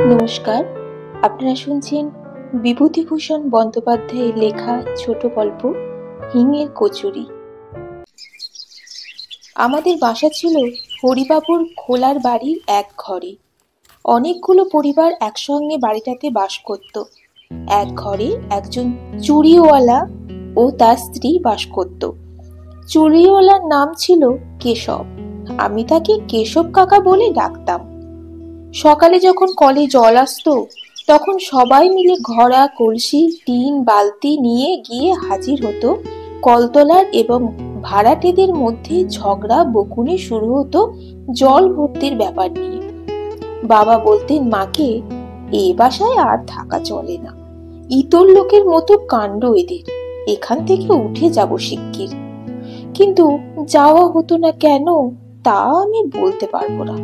নমস্কার, আপনারা শুনছেন বিভূতিভূষণ বন্দ্যোপাধ্যায়ের লেখা ছোট গল্প হিঙের কচুরি। আমাদের বাসা ছিল হরিবাবুর খোলার বাড়ির এক ঘরে। অনেকগুলো পরিবার একসঙ্গে বাড়িটাতে বাস করত। এক ঘরে একজন চুড়িওয়ালা ও তার স্ত্রী বাস করত। চুড়িওয়ালার নাম ছিল কেশব। আমি তাকে কেশব কাকা বলে ডাকতাম। সকালে যখন কলে জল আসতো তখন সবাই মিলে ঘড়া, কলসি, টিন, বালতি নিয়ে গিয়ে হাজির হতো কলতলার এবং ভাড়াটেদের মধ্যে ঝগড়া বকুনি শুরু হতো জল ভর্তির ব্যাপার নিয়ে। বাবা বলতেন মাকে, এ বাসায় আর থাকা চলে না, ইতর লোকের মতো কাণ্ড এদের, এখান থেকে উঠে যাব শিগগির। কিন্তু যাওয়া হতো না কেন তা আমি বলতে পারবো না।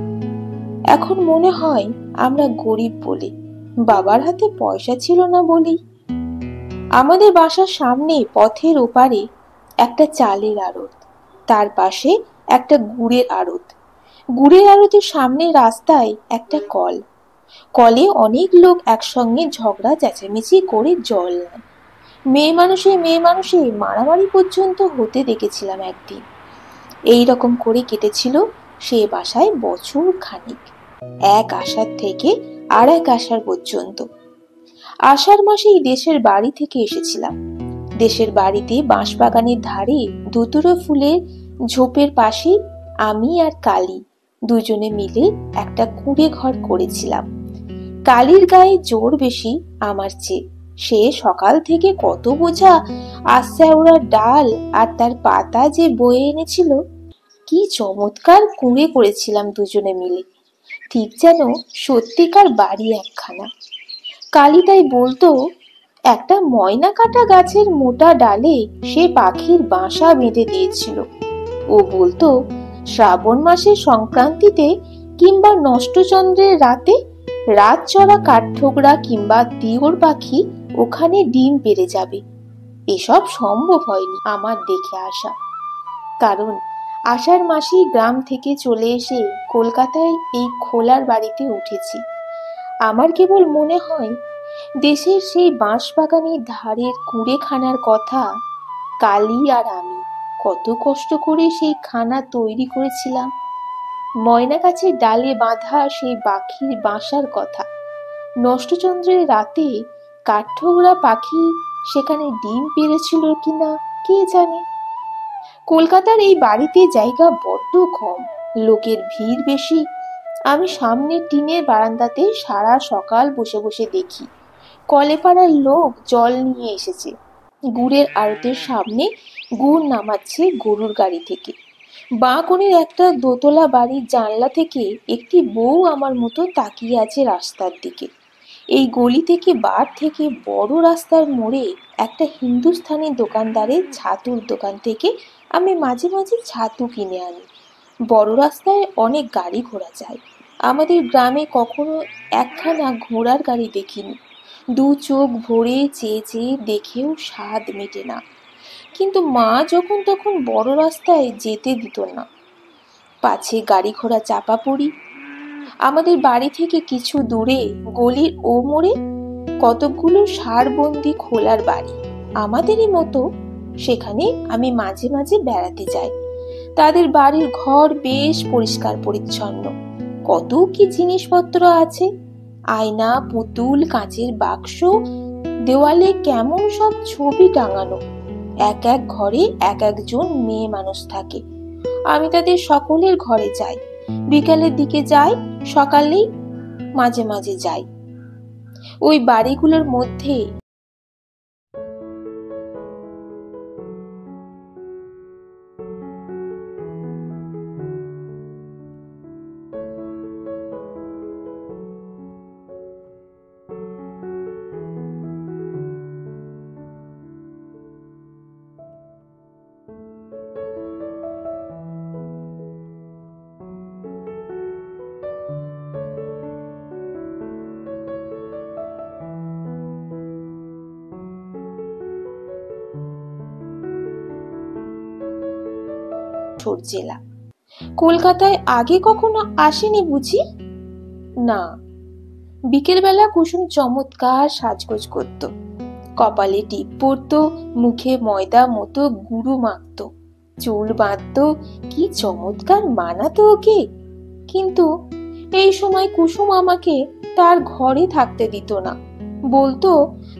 এখন মনে হয় আমরা গরিব বলে, বাবার হাতে পয়সা ছিল না বলেই। আমাদের বাসার সামনে পথের ওপারে একটা চালের আড়ত, তার পাশে একটা গুড়ের আড়ত। গুড়ের আড়তের সামনে রাস্তায় একটা কল। কলে অনেক লোক একসঙ্গে ঝগড়া চেঁচামেচি করে জল নেয়। মেয়ে মানুষে মারামারি পর্যন্ত হতে দেখেছিলাম একদিন। এই রকম করে কেটেছিল সে বাসায় বছর খানিক, এক আষাঢ় থেকে আর এক আষাঢ় পর্যন্ত। আষাঢ় মাসেই দেশের বাড়ি থেকে এসেছিলাম। দেশের বাড়িতে বাঁশবাগানের ধারে ধুতুরো ফুলের ঝোপের পাশে আমি আর কালী দুজনে মিলে একটা কুঁড়ে ঘর করেছিলাম। কালীর গায়ে জোর বেশি আমার চেয়ে। সে সকাল থেকে কত বোঝা আশ্যাওড়ার ডাল আর তার পাতা যে বয়ে এনেছিল। কি চমৎকার কুঁড়ে করেছিলাম দুজনে মিলে, ঠিক যেন সত্যিকার বাড়ি একখানা। কালী তাই বলতো, একটা ময়না কাটা গাছের মোটা ডালে সে পাখির বাসা বেঁধে দিয়েছিল। ও বলতো, শ্রাবণ মাসের সংক্রান্তিতে কিংবা নষ্টচন্দ্রের রাতে রাত চড়া কাঠঠোকরা কিংবা তিওর পাখি ওখানে ডিম পেড়ে যাবে। এসব সম্ভব হয়নি আমার দেখে আসা, কারণ আষাঢ় মাসেই গ্রাম থেকে চলে এসে কলকাতায় এই খোলার বাড়িতে উঠেছি। আমার কেবল মনে হয় দেশের সেই বাঁশবাগানের ধারের কুঁড়েখানার কথা। কালী আর আমি কত কষ্ট করে সেই খানা তৈরি করেছিলাম। ময়না গাছের ডালে বাঁধা সেই পাখির বাসার কথা। নষ্টচন্দ্রের রাতে কাঠঠোকরা পাখি সেখানে ডিম পেড়েছিল কিনা কে জানে। কলকাতার এই বাড়িতে জায়গা বড্ড কম, লোকের ভিড় বেশি। আমি সামনে টিনের বারান্দাতে সারা সকাল বসে বসে দেখি কলে পাড়ার লোক জল নিয়ে এসেছে। গুড়ের আড়তের সামনে গুড় নামাচ্ছে গরুর গাড়ি থেকে। বাঁ কোণের একটা দোতলা বাড়ির জানলা থেকে একটি বউ আমার মতো তাকিয়ে আছে রাস্তার দিকে। এই গলি থেকে বার থেকে বড় রাস্তার মোড়ে একটা হিন্দুস্থানি দোকানদারের ছাতুর দোকান থেকে আমি মাঝে মাঝে ছাতু কিনে আনি। বড় রাস্তায় অনেক গাড়ি ঘোড়া যায়। আমাদের গ্রামে কখনো একখানা ঘোড়ার গাড়ি দেখিনি। দু চোখ ভরে চেয়ে চেয়ে দেখেও স্বাদ মেটে না। কিন্তু মা যখন তখন বড় রাস্তায় যেতে দিত না, পাছে গাড়ি ঘোড়া চাপা পড়ি। আমাদের বাড়ি থেকে কিছু দূরে গলির ও মোড়ে কতকগুলো সারবন্দি খোলার বাড়ি আমাদেরই মতো। সেখানে আমি মাঝে মাঝে বেড়াতে যাই। তাদের বাড়ির ঘর বেশ পরিষ্কার পরিচ্ছন্ন। কত কি জিনিসপত্র আছে, আয়না, পুতুল, কাঁচের বাক্স, দেওয়ালে কেমন সব ছবি টাঙানো। এক এক ঘরে এক একজন মেয়ে মানুষ থাকে। আমি তাদের সকলের ঘরে যাই, বিকালের দিকে যাই, সকালেই মাঝে মাঝে যাই। ওই বাড়িগুলোর মধ্যে জেলা। কলকাতায় আগে কখনো আসেনি বুঝি? না, বিকেলবেলা কুসুম চমৎকার সাজগোজ করত, কপালে টিপ পরতো, মুখে ময়দা মতো গুরু মাখতো, চুল বাঁধতো, কি চমৎকার মানাতো ওকে। কিন্তু এই সময় কুসুম আমাকে তার ঘরে থাকতে দিত না, বলতো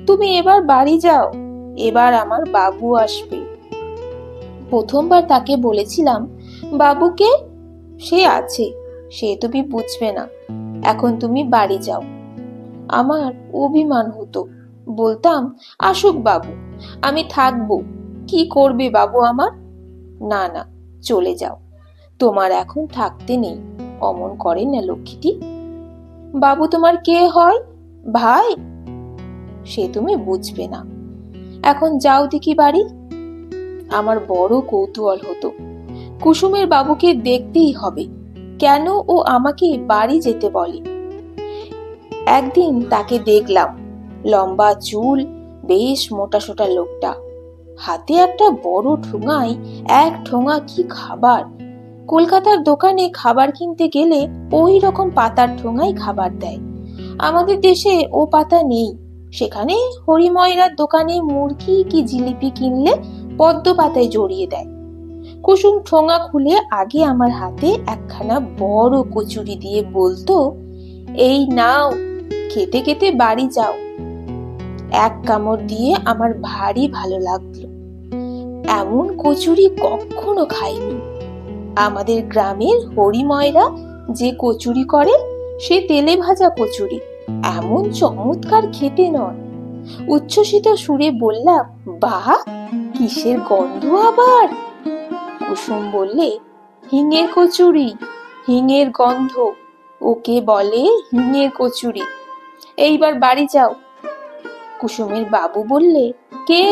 তুমি এবার বাড়ি যাও, এবার আমার বাবু আসবে। প্রথমবার তাকে বলেছিলাম, বাবুকে? সে আছে, সে তুমি বুঝবে না, এখন তুমি বাড়ি যাও। আমার অভিমান হতো, বলতাম আসুক বাবু, আমি থাকবো, কি করবে বাবু আমার? না না, চলে যাও, তোমার এখন থাকতে নেই। অমন করে না লক্ষ্মীটি। বাবু তোমার কে হয়? ভাই? সে তুমি বুঝবে না, এখন যাও দেখি বাড়ি। আমার বড় কৌতূহল হতো, কুসুমের বাবুকে দেখতেই হবে, কেন ও আমাকে বাড়ি যেতে বলে। একদিন তাকে দেখলাম, লম্বা চুল, বেশ মোটাসোটা লোকটা, হাতে একটা বড় ঠোঙায় এক ঠোঙা কি খাবার। কলকাতার দোকানে খাবার কিনতে গেলে ওই রকম পাতার ঠোঙায় খাবার দেয়, আমাদের দেশে ও পাতা নেই। সেখানে হরিময়রার দোকানে মুরগি কি জিলিপি কিনলে পদ্ম পাতায় জড়িয়ে দেয়। কুসুম ঠোঙা খুলে আগে আমার হাতে একখানা বড় কচুরি দিয়ে বলতো, এই নাও, খেতে খেতে বাড়ি যাও। এক কামড় দিয়ে আমার ভারী ভালো লাগলো, এমন কচুরি কখনো খাইনি। আমাদের গ্রামের হরিময়রা যে কচুরি করে সে তেলে ভাজা কচুরি, এমন চমৎকার খেতে নয়। উচ্ছ্বসিত সুরে বললাম, বাহ, কিসের গন্ধ আবার? কুসুম বললে, হিঙের কচুরি, হিঙের গন্ধ, ওকে বলে হিঙের কচুরি, এইবার বাড়ি যাও। কুসুমের বাবু বললে, কে?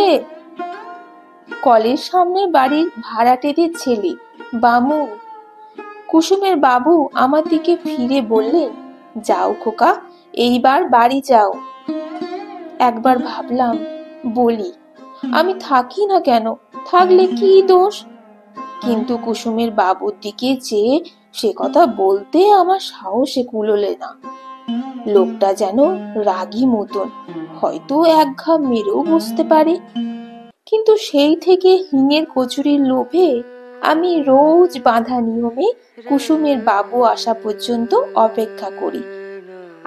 কলের সামনে বাড়ির ভাড়াটেদের ছেলে, বামু। কুসুমের বাবু আমার দিকে ফিরে বললেন, যাও খোকা, এইবার বাড়ি যাও। একবার ভাবলাম, বলি আমি থাকি না কেন, থাকলে কি দোষ? কিন্তু কুসুমের বাবুর দিকে চেয়ে সে কথা বলতে আমার সাহসে কুলোলে না। লোকটা যেন রাগী মতন, হয়তো এক ঘা মেরেও বসতে পারে। কিন্তু সেই থেকে হিঙের কচুরির লোভে আমি রোজ বাঁধা নিয়মে কুসুমের বাবু আসা পর্যন্ত অপেক্ষা করি।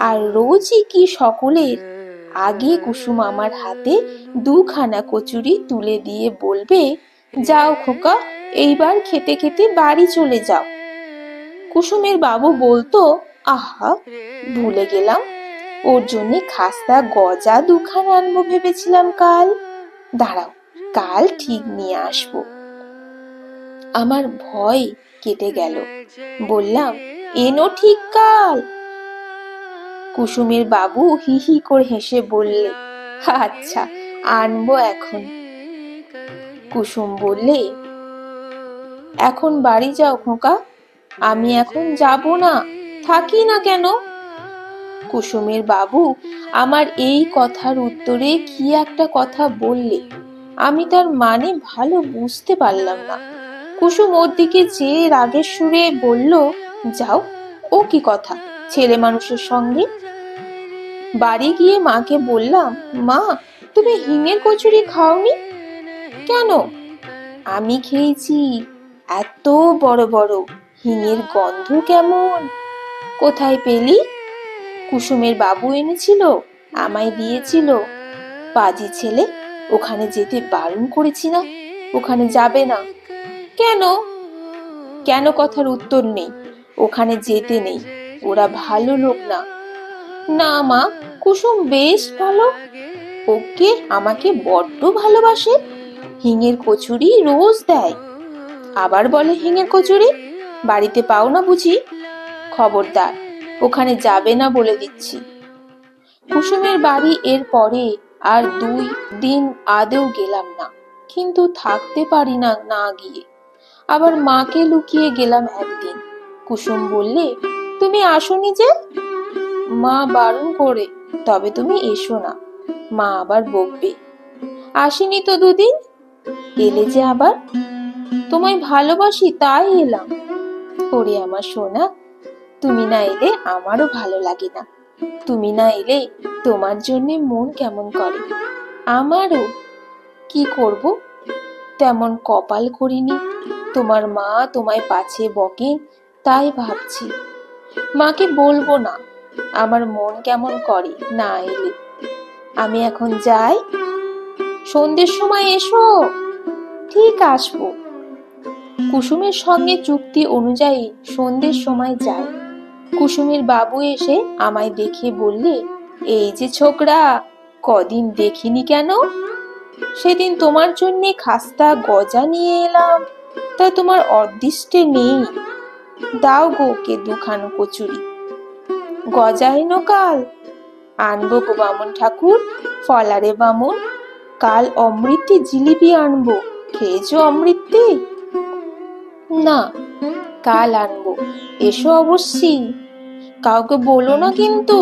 আর রোজই কি সকলের আগে কুসুম আমার হাতে দুখানা কচুরি তুলে দিয়ে বলবে, যাও খোকা, এইবার খেতে খেতে বাড়ি চলে যাও। কুসুমের বাবু বলতো, আহা, ভুলে গেলাম, ওর জন্য খাস্তা গজা দুখানা আনবো ভেবেছিলাম কাল, দাঁড়াও, কাল ঠিক নিয়ে আসবো। আমার ভয় কেটে গেল, বললাম, এনো ঠিক কাল। কুসুমের বাবু হি হি করে হেসে বললে, আচ্ছা, আনবো এখন। কুসুম বললে, এখন বাড়ি যাও খোকা, আমি এখন যাব না, থাকি না কেন? কুসুমের বাবু আমার এই কথার উত্তরে কি একটা কথা বললে, আমি তার মানে ভালো বুঝতে পারলাম না। কুসুম ওর দিকে চেয়ে রাগের সুরে বলল, যাও, ও কি কথা ছেলে মানুষের সঙ্গে? বাড়ি গিয়ে মাকে বললাম, মা, তুমি হিঙের কচুরি খাওনি কেন? আমি খেয়েছি, এত বড় বড়, হিঙের গন্ধ কেমন। কোথায় পেলি? কুসুমের বাবু এনেছিল, আমায় দিয়েছিল। পাজি ছেলে, ওখানে যেতে বারণ করেছি না, ওখানে যাবে না। কেন? কেন কথার উত্তর নেই, ওখানে যেতে নেই, ওরা ভালো লোক না। না মা, কুসুম বেশ ভালো, ওকে আমাকে বড্ড ভালোবাসে, হিঙের কচুরি রোজ দেয়। আবার বলে হিঙের কচুরি বাড়িতে পাও না বুঝি? খবরদার, ওখানে যাবে না বলে দিচ্ছি। কুসুমের বাড়ি এর পরে আর 2 দিন আদেও গেলাম না, কিন্তু থাকতে পারি না না গিয়ে। আবার মাকে লুকিয়ে গেলাম একদিন। কুসুম বললে, তুমি আসোনি যে? মা বারণ করে, তবে তুমি এসো না, মা আবার বকবে। আসিনি তো 2 দিন, এলে যে আবার। তোমায় ভালোবাসি তাই এলাম। ওরে আমার সোনা, তুমি না এলে আমারও ভালো লাগে না। তুমি না এলে তোমার জন্যে মন কেমন করে। আমারও। কি করব, তেমন কপাল করিনি। তোমার মা তোমায় পাছে বকে, তাই ভাবছি। মাকে বলবো না আমার মন কেমন করে না এলে। আমি এখন যাই, সন্ধ্যের সময় এসো। ঠিক আসবো। কুসুমের সঙ্গে চুক্তি অনুযায়ী সন্ধ্যের সময় যায়। কুসুমের বাবু এসে আমায় দেখে বললে, এই যে ছোকরা, কদিন দেখিনি কেন? সেদিন তোমার জন্যে খাস্তা গজা নিয়ে এলাম, তা তোমার অদৃষ্টে নেই। দাও গো ওকে দুখান কচুরি। গজা এনো কাল? আনবো গো বামুন ঠাকুর, ফলারে বামুন। কাল অমৃতি জিলিপি আনবো, খেয়েছো অমৃতি? না, কাল আনবো, এসো অবশ্যই। কাউকে বলো না কিন্তু,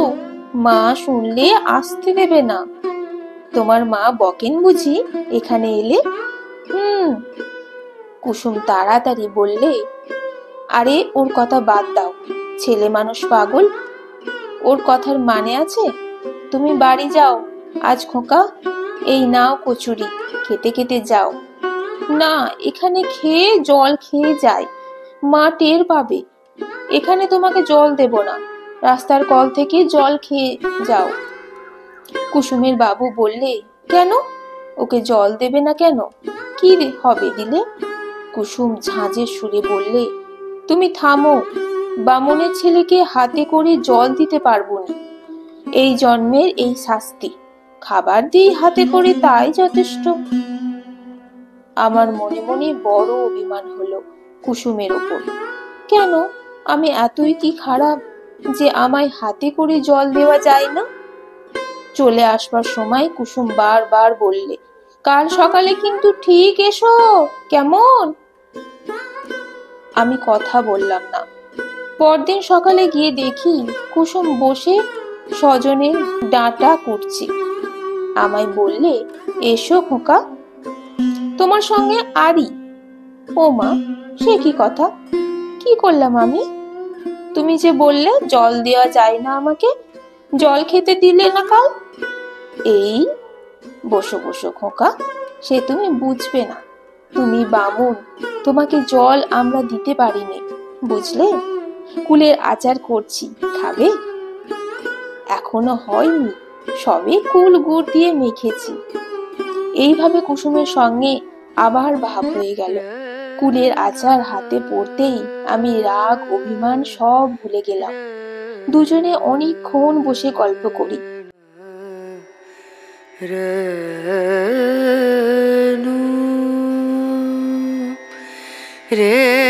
মা শুনলে আসতে দেবে না। তোমার মা বকেন বুঝি এখানে এলে? কুসুম তাড়াতাড়ি বললে, আরে ওর কথা বাদ দাও, ছেলে মানুষ পাগল, ওর কথার মানে আছে? তুমি বাড়ি যাও আজ খোকা, এই নাও কচুরি, খেতে খেতে যাও। না, এখানে খেয়ে জল খেয়ে যাই, মা টের পাবে। এখানে তোমাকে জল দেব না, রাস্তার কল থেকে জল খেয়ে যাও। কুসুমের বাবু বললে, কেন? ওকে জল দেবে না কেন? কি হবে দিলে? কুসুম ঝাঁঝের সুরে বললে, তুমি থামো, বামুনের ছেলেকে হাতে করে জল দিতে পারবো না। এই জন্মের এই শাস্তি, খাবার দিই হাতে করে, তাই যথেষ্ট। আমার মনে মনে বড় অভিমান হলো কুসুমের ওপর। কেন, আমি এতই কি খারাপ যে আমায় হাতে করে জল দেওয়া যায় না? চলে আসবার সময় কুসুম বারবার বললে, কাল সকালে কিন্তু ঠিক এসো, কেমন? আমি কথা বললাম না। পরদিন সকালে গিয়ে দেখি কুসুম বসে সজনের ডাঁটা কুটছে। আমায় বললে, এসো খোকা, তোমার সঙ্গে আরি। ও মা, সে কি কথা? কি করলাম আমি? তুমি যে বললে জল দেওয়া যায় না আমাকে, জল খেতে দিলে না কাল। এই বসো বসো খোকা, সে তুমি বুঝবে না, তুমি বামুন, তোমাকে জল আমরা দিতে পারিনি, বুঝলে? কুলের আচার করছি, খাবে? এখনো হয়নি, সবে কুল গুড় দিয়ে মেখেছি। এইভাবে কুসুমের সঙ্গে আবার ভাব হয়ে গেল। কুলের আচার হাতে পড়তেই আমি রাগ অভিমান সব ভুলে গেলাম। দুজনে অনেকক্ষণ বসে গল্প করি। রে